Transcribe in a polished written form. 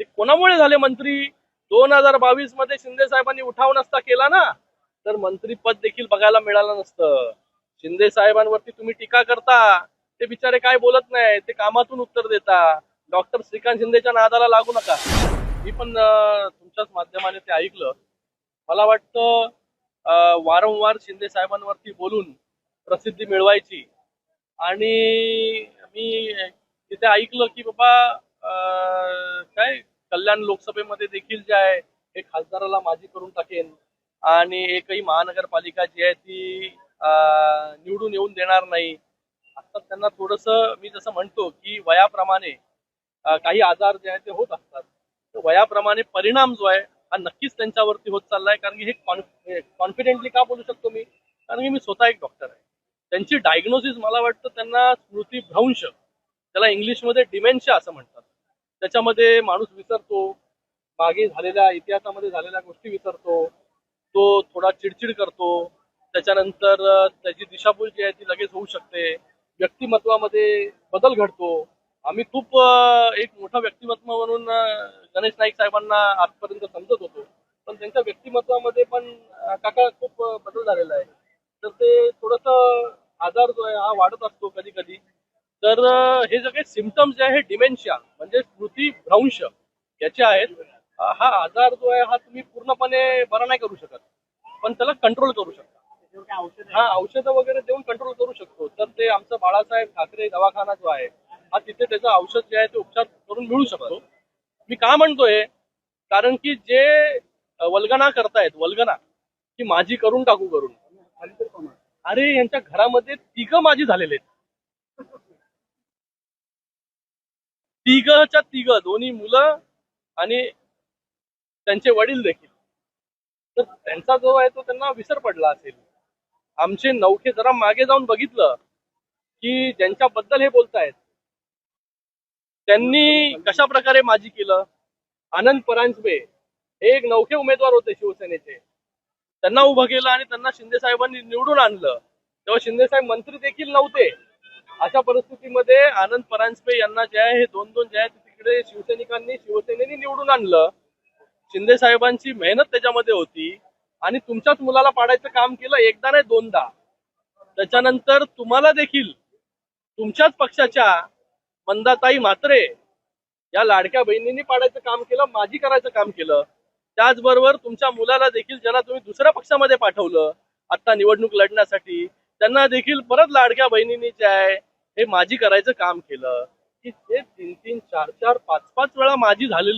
ते कोणामुळे झाले मंत्री? 2022 मध्ये शिंदे साहेबांनी उठाव नसता केला ना, तर मंत्रीपद देखील बघायला मिळालं नसतं. शिंदे साहेबांवरती तुम्ही टीका करता, ते बिचारे काय बोलत नाही, ते कामातून उत्तर देता. डॉक्टर श्रीकांत शिंदेच्या नादाला लागू नका. मी पण तुमच्याच माध्यमाने ते ऐकलं. मला वाटतं वारंवार शिंदे साहेबांवरती बोलून प्रसिद्धी मिळवायची. आणि मी तिथे ऐकलं की बाबा काय कल्याण लोकसभेमध्ये देखील जे आहे हे खासदाराला माझी करून टाकेन आणि एकही महानगरपालिका जी आहे ती निवडून येऊन देणार नाही. आता त्यांना थोडस मी जसं म्हणतो की वयाप्रमाणे काही आजार जे आहेत ते होत असतात. तर वयाप्रमाणे परिणाम जो आहे हा नक्कीच त्यांच्यावरती होत चाललाय. कारण की हे कॉन्फिडेंटली का बोलू शकतो मी? कारण की मी स्वतः एक डॉक्टर आहे. त्यांची डायग्नोसिस मला वाटतं त्यांना स्मृतिभ्रंश, त्याला इंग्लिशमध्ये डिमेन्शिया असं म्हणतात. त्याच्यामध्ये माणूस विसरतो, मागे झालेल्या इतिहासामध्ये झालेल्या गोष्टी विसरतो, तो थोडा चिडचिड करतो, त्याच्यानंतर त्याची दिशाभूल जी आहे ती लगेच होऊ शकते, व्यक्तिमत्वामध्ये बदल घडतो. आम्ही खूप एक मोठं व्यक्तिमत्व म्हणून गणेश नाईक साहेबांना आजपर्यंत समजत होतो, पण त्यांच्या व्यक्तिमत्वामध्ये पण काका खूप बदल झालेला आहे. तर ते थोडस आजार जो आहे हा वाढत असतो कधी कधी. तर हे सगळे सिम्पटम्स जे आहे डिमेन्शिया म्हणजे स्मृतिभ्रंश याचे आहेत. हा आजार जो आहे हा तुम्ही पूर्णपणे बरा नाही करू शकत, पण त्याला कंट्रोल करू शकता. हा औषधं वगैरे देऊन कंट्रोल करू शकतो. तर ते आमचं बाळासाहेब ठाकरे दवाखाना जो आहे हा तिथे त्याचं औषध जे आहे ते उपचार करून मिळू शकतो. मी का म्हणतोय? कारण की जे वल्गना करतायत, वल्गना की माझी करून टाकू करून, अरे यांच्या घरामध्ये तिघं माझी झालेले आहेत. तिघच्या तिघ, दोन्ही मुलं आणि त्यांचे वडील देखील. तर त्यांचा जो आहे तो त्यांना विसर पडला असेल. आमचे नौखे जरा मागे जाऊन बघितलं की ज्यांच्याबद्दल हे बोलतायत त्यांनी कशा प्रकारे माझी केलं. आनंद परांजपे हे एक नौखे उमेदवार होते शिवसेनेचे. त्यांना उभं केलं आणि त्यांना शिंदे साहेबांनी निवडून आणलं. तेव्हा शिंदे साहेब मंत्री देखील नव्हते. अशा परिस्थितीमध्ये आनंद परांजपे यांना जे आहे हे दोन दोन जे आहे तिकडे शिवसेनेने निवडून आणलं. शिंदे साहेबांची मेहनत त्याच्यामध्ये होती आणि तुमच्याच मुलाला पाडायचं काम केलं, एकदा नाही दोनदा. त्याच्यानंतर तुम्हाला देखील तुमच्याच पक्षाच्या मंदाताई म्हात्रे या लाडक्या बहिणींनी पाडायचं काम केलं, माझी करायचं काम केलं. त्याचबरोबर तुमच्या मुलाला देखील ज्याला तुम्ही दुसऱ्या पक्षामध्ये पाठवलं आता निवडणूक लढण्यासाठी, त्यांना देखील परत लाडक्या बहिणींनी जे आहे हे माझी करायचं काम केलं. की ते 3-3, 4-4, 5-5 वेळा माझी झालेली